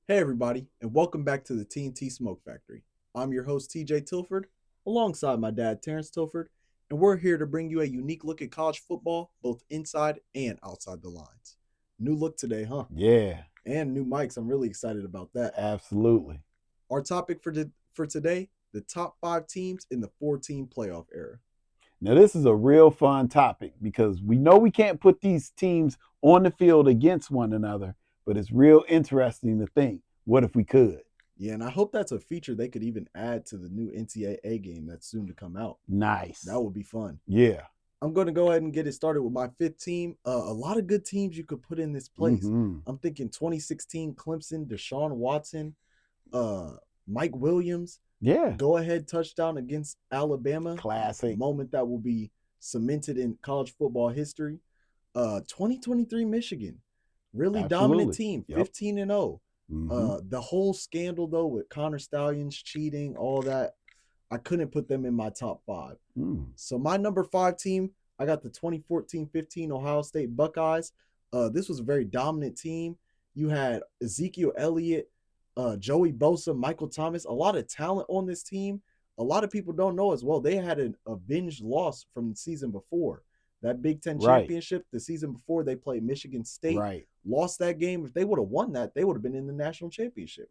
Hey, everybody, and welcome back to the TNT Smoke Factory. I'm your host, TJ Tilford, alongside my dad, Terrence Tilford, and we're here to bring you a unique look at college football, both inside and outside the lines. New look today, huh? Yeah, And new mics. I'm really excited about that. absolutely. Our topic for today: the top five teams in the four-team playoff era. Now, this is a real fun topic because we know we can't put these teams on the field against one another, but it's real interesting to think what if we could? Yeah, and I hope that's a feature they could even add to the new NCAA game that's soon to come out. That Nice. would be fun. Yeah. I'm going to go ahead and get it started with my fifth team. A lot of good teams you could put in this place. Mm-hmm. I'm thinking 2016 Clemson, Deshaun Watson, uh, Mike Williams, Yeah. go ahead touchdown against Alabama, Classic. moment that will be cemented in college football history. 2023 Michigan, really dominant Absolutely. team, Yep. 15-0. Mm-hmm. The whole scandal though with Connor Stallions cheating, all that, I couldn't put them in my top five. Mm. So my number five team, I got the 2014-15 Ohio State Buckeyes. This was a very dominant team. You had Ezekiel Elliott, Joey Bosa, Michael Thomas, a lot of talent on this team. A lot of people don't know as well. They had an avenged loss from the season before. That Big Ten Right. championship, the season before, they played Michigan State, Right. lost that game. If they would have won that, they would have been in the national championship.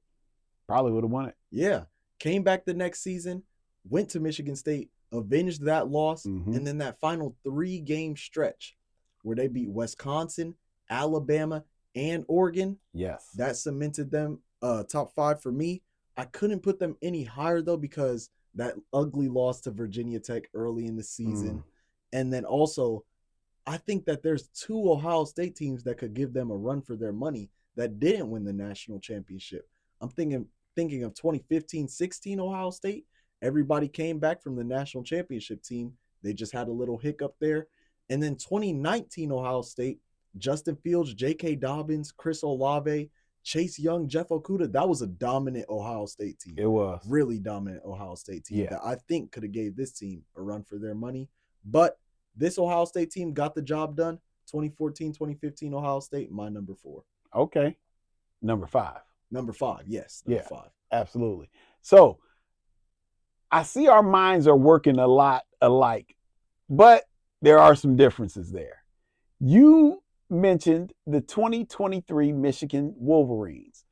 Probably would have won it. Yeah. Came back the next season, went to Michigan State, avenged that loss, Mm-hmm. and then that final 3 game stretch where they beat Wisconsin, Alabama, and Oregon, Yes. that cemented them top five for me. I couldn't put them any higher though because that ugly loss to Virginia Tech early in the season. Mm. And then also, I think that there's two Ohio State teams that could give them a run for their money that didn't win the national championship. I'm thinking of 2015-16 Ohio State. Everybody came back from the national championship team. They just had a little hiccup there. And then 2019 Ohio State, Justin Fields, J.K. Dobbins, Chris Olave, Chase Young, Jeff Okuda. That was a dominant Ohio State team. It was. Really dominant Ohio State team Yeah. that I think could have gave this team a run for their money. But this Ohio State team got the job done. 2014-2015 Ohio State, my number four. Okay. Number five. Number five, yes, number Yeah. five. Absolutely. So I see our minds are working a lot alike, but there are some differences there. You mentioned the 2023 Michigan Wolverines.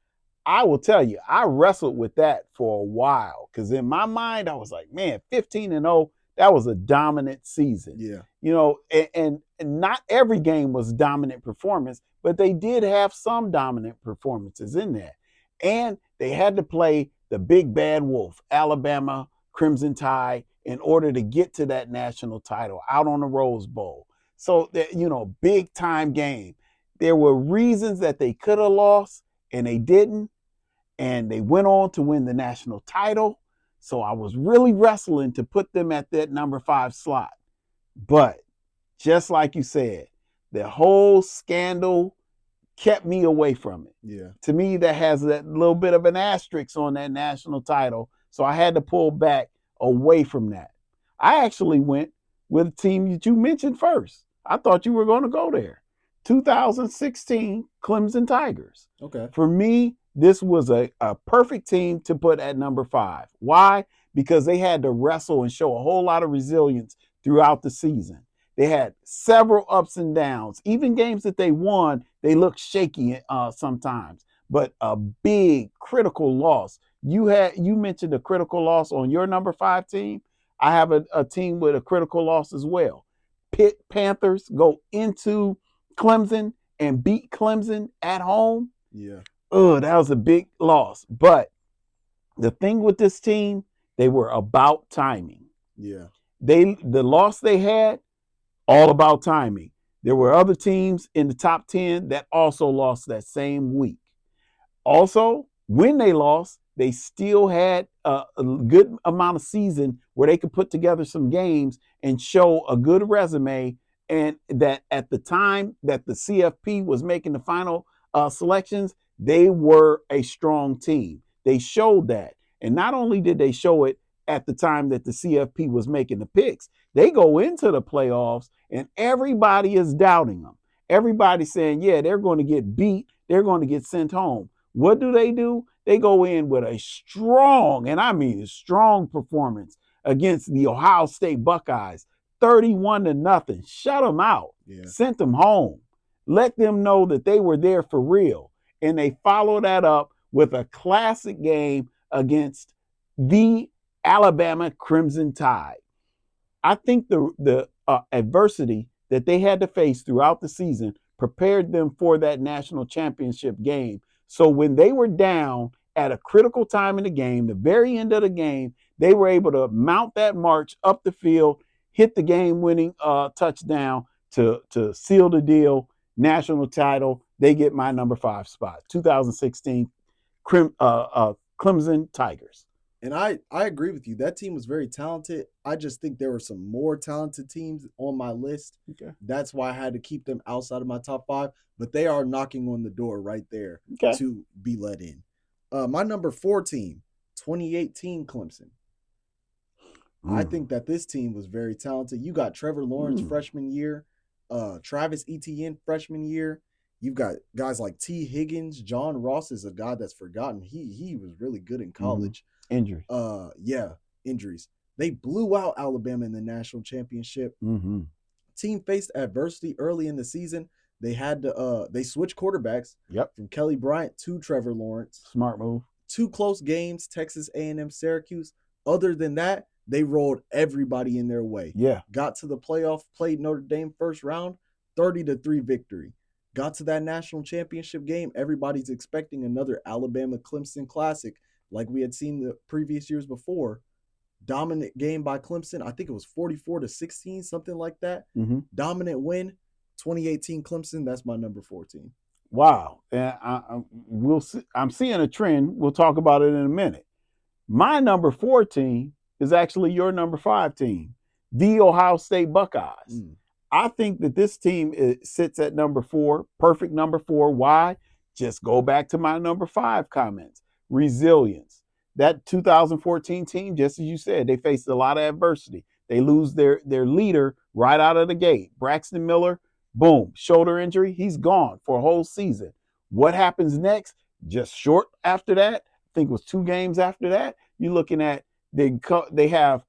I will tell you, I wrestled with that for a while because in my mind, I was like, man, 15-0, that was a dominant season. Yeah. You know, and not every game was dominant performance, but they did have some dominant performances in there. And they had to play the big bad wolf, Alabama Crimson Tide, in order to get to that national title out on the Rose Bowl. So, that, you know, big time game. There were reasons that they could have lost and they didn't. And they went on to win the national title. So I was really wrestling to put them at that number five slot. But just like you said, the whole scandal kept me away from it. Yeah. To me, that has that little bit of an asterisk on that national title. So I had to pull back away from that. I actually went with a team that you mentioned first. I thought you were going to go there. 2016 Clemson Tigers. Okay. For me, this was a perfect team to put at number five. Why? Because they had to wrestle and show a whole lot of resilience throughout the season. They had several ups and downs. Even games that they won, they looked shaky sometimes. But a big critical loss. You mentioned a critical loss on your number five team. I have a team with a critical loss as well. Pitt Panthers go into Clemson and beat Clemson at home. Yeah. Oh, that was a big loss. But the thing with this team, they were about timing. Yeah. The loss they had, all about timing. There were other teams in the top 10 that also lost that same week. Also, when they lost, they still had a good amount of season where they could put together some games and show a good resume. And that at the time that the CFP was making the final selections, they were a strong team. They showed that. And not only did they show it at the time that the CFP was making the picks, they go into the playoffs and everybody is doubting them. Everybody's saying, yeah, they're going to get beat. They're going to get sent home. What do? They go in with a strong, and I mean a strong performance against the Ohio State Buckeyes, 31-0. Shut them out. Yeah. Sent them home. Let them know that they were there for real. And they follow that up with a classic game against the Alabama Crimson Tide. I think the adversity that they had to face throughout the season prepared them for that national championship game. So when they were down at a critical time in the game, the very end of the game, they were able to mount that march up the field, hit the game-winning touchdown to seal the deal, national title. They get my number 5 spot, 2016 Clemson Tigers. And I agree with you. That team was very talented. I just think there were some more talented teams on my list. Okay. That's why I had to keep them outside of my top 5. But they are knocking on the door right there to be let in. My number 4 team, 2018 Clemson. I think that this team was very talented. You got Trevor Lawrence freshman year, Travis Etienne freshman year. You've got guys like T. Higgins. John Ross is a guy that's forgotten. He was really good in college. Injury. Injuries. They blew out Alabama in the national championship. Team faced adversity early in the season. They had to they switched quarterbacks from Kelly Bryant to Trevor Lawrence. Smart move. 2 close games, Texas A&M, Syracuse. Other than that, they rolled everybody in their way. Yeah. Got to the playoff, played Notre Dame first round, 30-3 victory. Got to that national championship game. Everybody's expecting another Alabama-Clemson classic like we had seen the previous years before. Dominant game by Clemson. I think it was 44-16, something like that. Dominant win. 2018 Clemson. That's my number 14. Wow. And we'll see, I'm seeing a trend. We'll talk about it in a minute. My number 14 is actually your number 5 team, the Ohio State Buckeyes. I think that this team sits at number 4, perfect number 4. Why? Just go back to my number 5 comments. Resilience. That 2014 team, just as you said, they faced a lot of adversity. They lose their leader right out of the gate. Braxton Miller, boom, shoulder injury. He's gone for a whole season. What happens next? Just short after that, I think it was 2 games after that, you're looking at they have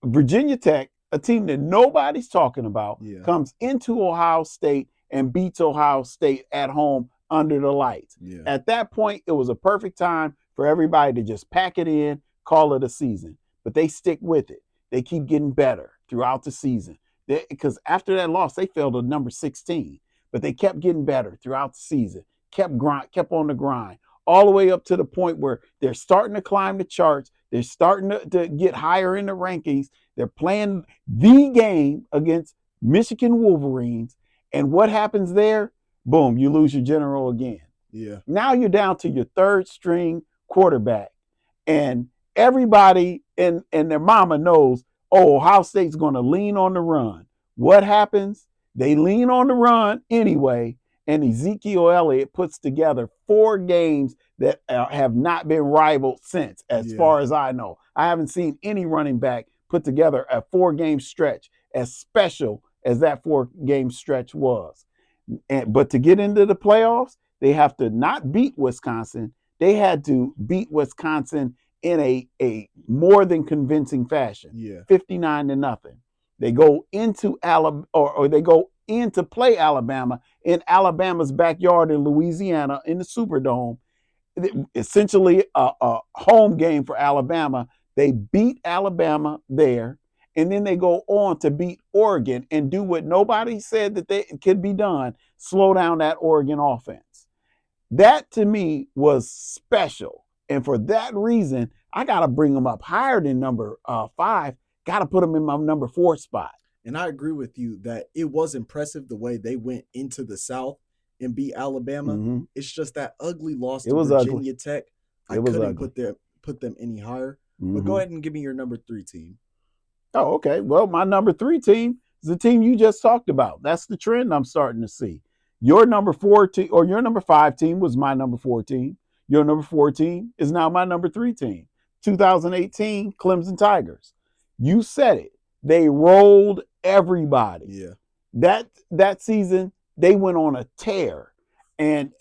Virginia Tech, a team that nobody's talking about, comes into Ohio State and beats Ohio State at home under the lights. At that point, it was a perfect time for everybody to just pack it in, call it a season. But they stick with it. They keep getting better throughout the season. Because after that loss, they fell to number 16. But they kept getting better throughout the season, kept on the grind, all the way up to the point where they're starting to climb the charts. They're starting to get higher in the rankings. They're playing the game against Michigan Wolverines. And what happens there? Boom, you lose your general again. Now you're down to your 3rd string quarterback. And everybody and their mama knows, Ohio State's going to lean on the run. What happens? They lean on the run anyway. And Ezekiel Elliott puts together 4 games that have not been rivaled since, as far as I know. I haven't seen any running back put together a 4-game stretch as special as that 4-game stretch was. But to get into the playoffs, they have to not beat Wisconsin. They had to beat Wisconsin in a more than convincing fashion, 59-0. They go into Alabama, or they go in to play Alabama in Alabama's backyard in Louisiana in the Superdome. Essentially a home game for Alabama. They beat Alabama there, and then they go on to beat Oregon and do what nobody said that they could be done, slow down that Oregon offense. That to me was special. And for that reason, I got to bring them up higher than number 5. Got to put them in my number 4 spot. And I agree with you that it was impressive the way they went into the South and beat Alabama. It's just that ugly loss to Virginia Tech. I couldn't put them any higher. But go ahead and give me your number 3 team. Oh, okay. Well, my number 3 team is the team you just talked about. That's the trend I'm starting to see. Your number 4 team, or your number 5 team, was my number 4 team. Your number 4 team is now my number 3 team. 2018 Clemson Tigers. You said it. They rolled everybody. That season, they went on a tear. And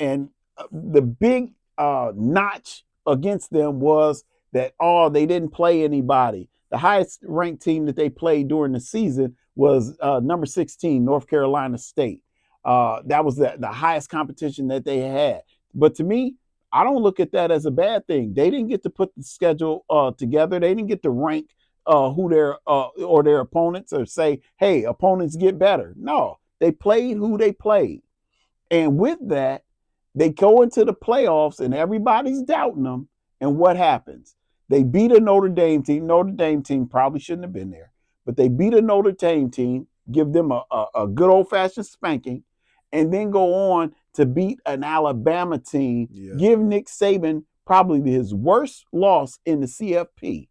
the big notch against them was that, oh, they didn't play anybody. The highest ranked team that they played during the season was number 16, North Carolina State. That was the highest competition that they had. But to me, I don't look at that as a bad thing. They didn't get to put the schedule together. They didn't get to rank who their or their opponents, or say, hey, opponents get better. No, they played who they played. And with that, they go into the playoffs and everybody's doubting them. And what happens? They beat a Notre Dame team. Notre Dame team probably shouldn't have been there, but they beat a Notre Dame team, give them a good old-fashioned spanking, and then go on to beat an Alabama team, give Nick Saban probably his worst loss in the CFP.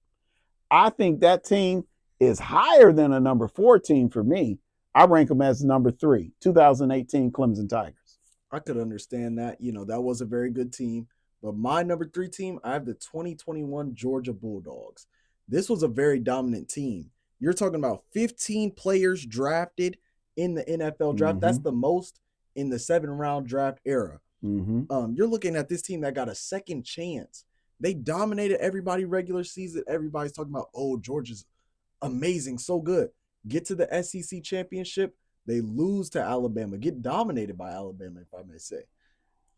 I think that team is higher than a number 4 team for me. I rank them as number 3, 2018 Clemson Tigers. I could understand that. That was a very good team. But my number 3 team, I have the 2021 Georgia Bulldogs. This was a very dominant team. You're talking about 15 players drafted in the NFL draft. That's the most in the 7-round draft era. You're looking at this team that got a second chance. They dominated everybody regular season. Everybody's talking about, oh, Georgia's amazing, so good. Get to the SEC championship, they lose to Alabama, get dominated by Alabama, if I may say.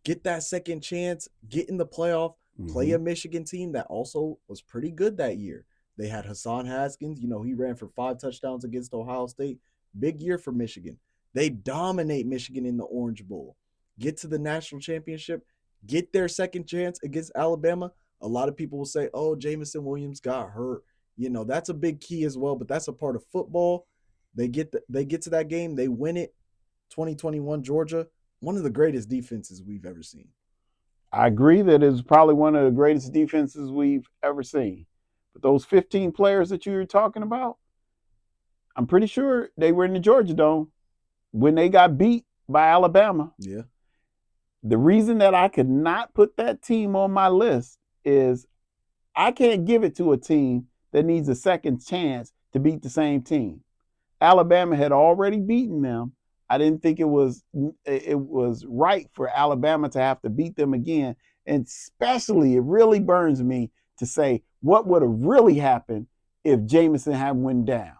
Get that second chance, get in the playoff, play a Michigan team that also was pretty good that year. They had Hassan Haskins. He ran for 5 touchdowns against Ohio State. Big year for Michigan. They dominate Michigan in the Orange Bowl. Get to the national championship, get their second chance against Alabama. A lot of people will say, oh, Jameson Williams got hurt. That's a big key as well, but that's a part of football. They get to that game, they win it. 2021 Georgia, one of the greatest defenses we've ever seen. I agree that it's probably one of the greatest defenses we've ever seen. But those 15 players that you were talking about, I'm pretty sure they were in the Georgia Dome when they got beat by Alabama. Yeah. The reason that I could not put that team on my list is I can't give it to a team that needs a second chance to beat the same team. Alabama had already beaten them. I didn't think it was right for Alabama to have to beat them again. And especially, it really burns me to say what would have really happened if Jameson had went down.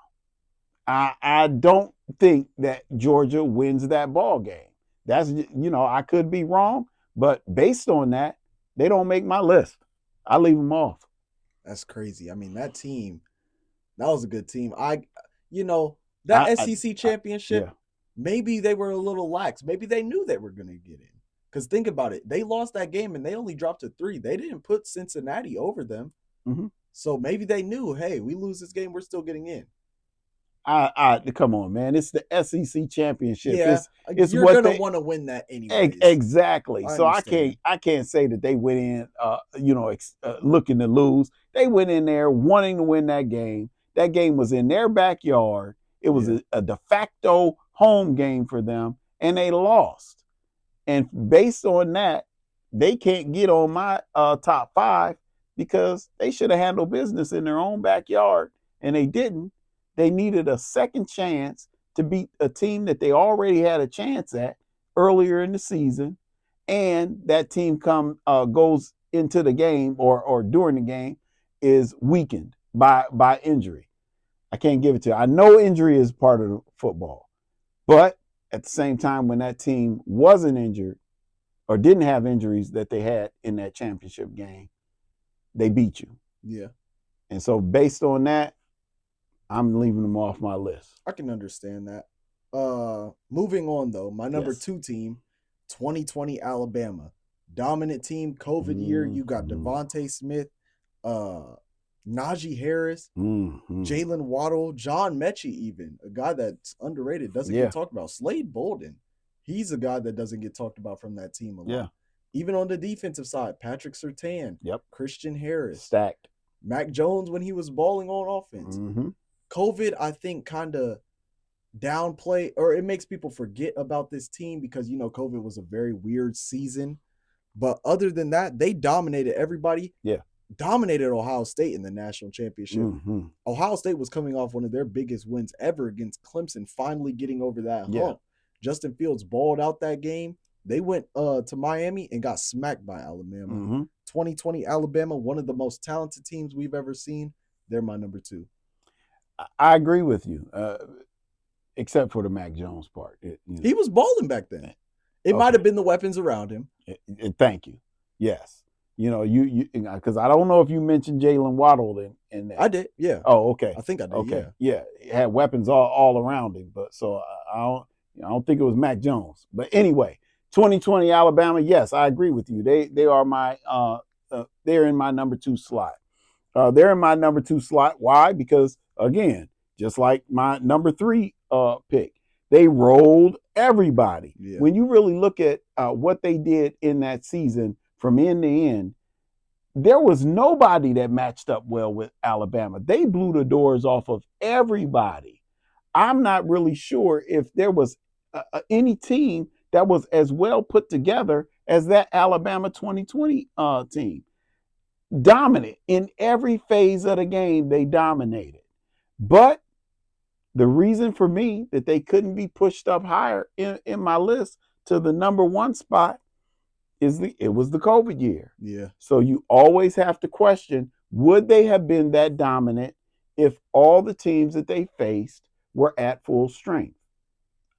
I don't think that Georgia wins that ball game. That's, I could be wrong, but based on that, they don't make my list. I leave them off. That's crazy. I mean, that team, that was a good team. That SEC championship, maybe they were a little lax. Maybe they knew they were going to get in. Because think about it. They lost that game and they only dropped to 3. They didn't put Cincinnati over them. So maybe they knew, hey, we lose this game, we're still getting in. Come on, man. It's the SEC championship. Yeah, it's you're going to want to win that anyway. Exactly. So I can't say that they went in, looking to lose. They went in there wanting to win that game. That game was in their backyard. It was a de facto home game for them, and they lost. And based on that, they can't get on my top 5 because they should have handled business in their own backyard, and they didn't. They needed a second chance to beat a team that they already had a chance at earlier in the season, and that team goes into the game or during the game is weakened by injury. I can't give it to you. I know injury is part of football, but at the same time, when that team wasn't injured or didn't have injuries that they had in that championship game, they beat you. Yeah. And so based on that, I'm leaving them off my list. I can understand that. Moving on, though, my number 2 team, 2020 Alabama. Dominant team, COVID year. You got Devontae Smith, Najee Harris, Jalen Waddle, John Mechie even, a guy that's underrated, doesn't get talked about. Slade Bolden, he's a guy that doesn't get talked about from that team a lot. Yeah. Even on the defensive side, Patrick Surtain, Christian Harris. Stacked. Mac Jones when he was balling on offense. COVID, I think, kind of downplay, or it makes people forget about this team because, COVID was a very weird season. But other than that, they dominated everybody. Yeah. Dominated Ohio State in the national championship. Ohio State was coming off one of their biggest wins ever against Clemson, finally getting over that hump. Justin Fields balled out that game. They went to Miami and got smacked by Alabama. Mm-hmm. 2020 Alabama, one of the most talented teams we've ever seen. They're my number 2. I agree with you, except for the Mac Jones part. He was balling back then. It might have been the weapons around him. Thank you. Yes. You because I don't know if you mentioned Jalen Waddle in that. I did. Yeah. Oh, okay. I think I did. Okay. Yeah. He had weapons all around him, but so I don't think it was Mac Jones. But anyway, 2020 Alabama. Yes, I agree with you. They are my they're in my number 2 slot. They're in my number 2 slot. Why? Because again, just like my number 3 pick, they rolled everybody. Yeah. When you really look at what they did in that season from end to end, there was nobody that matched up well with Alabama. They blew the doors off of everybody. I'm not really sure if there was any team that was as well put together as that Alabama 2020 team. Dominant in every phase of the game, they dominated. But the reason for me that they couldn't be pushed up higher in my list to the number 1 spot is it was the COVID year. Yeah. So you always have to question, would they have been that dominant if all the teams that they faced were at full strength?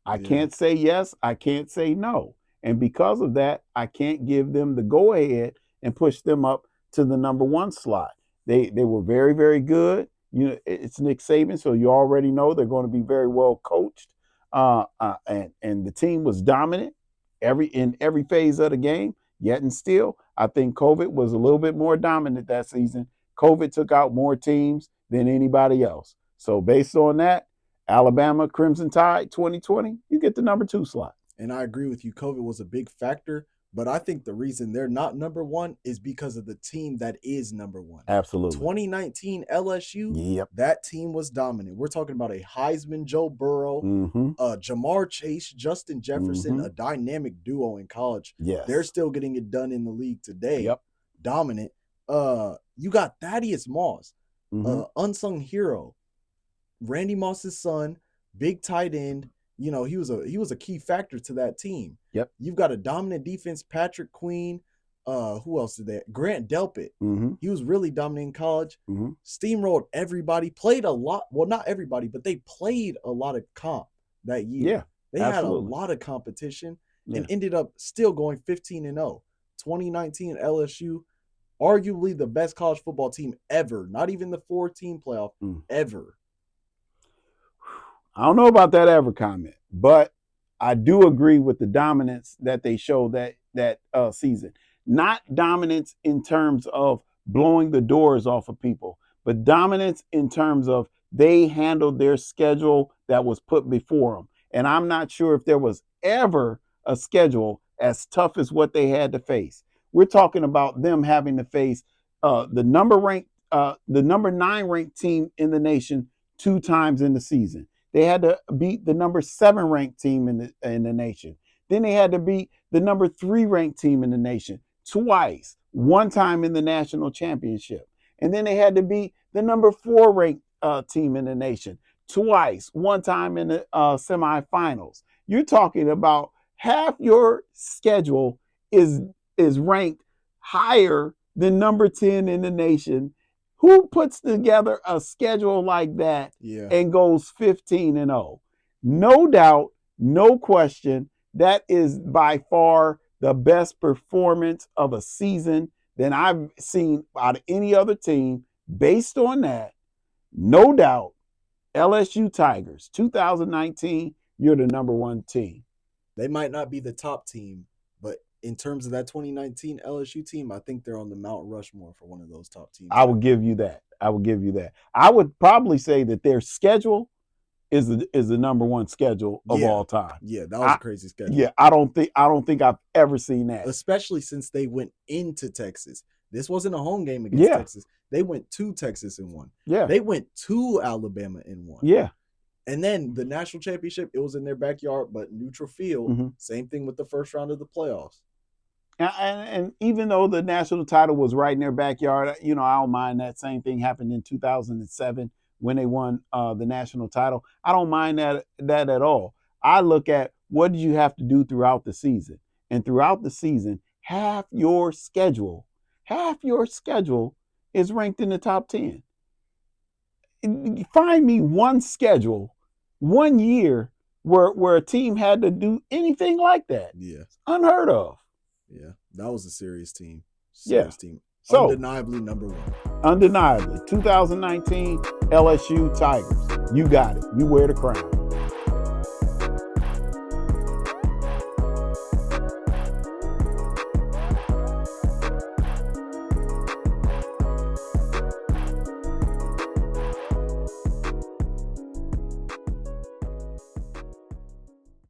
I can't say yes, I can't say no. And because of that, I can't give them the go ahead and push them up to the number 1 slot. They were very, very good. It's Nick Saban, so you already know they're going to be very well coached. And the team was dominant in every phase of the game. Yet and still, I think COVID was a little bit more dominant that season. COVID took out more teams than anybody else. So based on that, Alabama Crimson Tide 2020, you get the number 2 slot. And I agree with you. COVID was a big factor, but I think the reason they're not number 1 is because of the team that is number 1. Absolutely. 2019 LSU, yep. That team was dominant. We're talking about a Heisman Joe Burrow, Jamar Chase, Justin Jefferson, a dynamic duo in college. Yes. They're still getting it done in the league today. Yep. Dominant. You got Thaddeus Moss, unsung hero. Randy Moss's son, big tight end. He was a key factor to that team. Yep. You've got a dominant defense, Patrick Queen. Who else did that? Grant Delpit. He was really dominant in college. Steamrolled everybody. Played a lot. Well, not everybody, but they played a lot of comp that year. Yeah. They had a lot of competition and ended up still going 15-0. 2019 LSU, arguably the best college football team ever. Not even the 4-team playoff ever. I don't know about that ever comment, but I do agree with the dominance that they showed that season. Not dominance in terms of blowing the doors off of people, but dominance in terms of they handled their schedule that was put before them. And I'm not sure if there was ever a schedule as tough as what they had to face. We're talking about them having to face the number 9 ranked team in the nation 2 times in the season. They had to beat the number 7 ranked team in the nation. Then they had to beat the number 3 ranked team in the nation twice, 1 time in the national championship. And then they had to beat the number 4 ranked team in the nation twice, 1 time in the semifinals. You're talking about half your schedule is ranked higher than number 10 in the nation. Who puts together a schedule like that and goes 15-0? No doubt, no question, that is by far the best performance of a season than I've seen out of any other team. Based on that, no doubt, LSU Tigers, 2019, you're the number 1 team. They might not be the top team, but in terms of that 2019 LSU team, I think they're on the Mount Rushmore for one of those top teams. I would give you that. I would probably say that their schedule is the number 1 schedule of all time. Yeah, that was a crazy schedule. Yeah, I don't think I've ever seen that. Especially since they went into Texas. This wasn't a home game against Texas. They went to Texas and won. Yeah. They went to Alabama and won. Yeah. And then the national championship, it was in their backyard, but neutral field. Same thing with the first round of the playoffs. And even though the national title was right in their backyard, I don't mind that. Same thing happened in 2007 when they won the national title. I don't mind that at all. I look at what did you have to do throughout the season. and throughout the season, half your schedule is ranked in the top 10. Find me one schedule, 1 year where a team had to do anything like that. Yeah. Unheard of. Yeah. That was a serious team. Yeah. Team. So, undeniably number one. Undeniably. 2019 LSU Tigers. You got it. You wear the crown.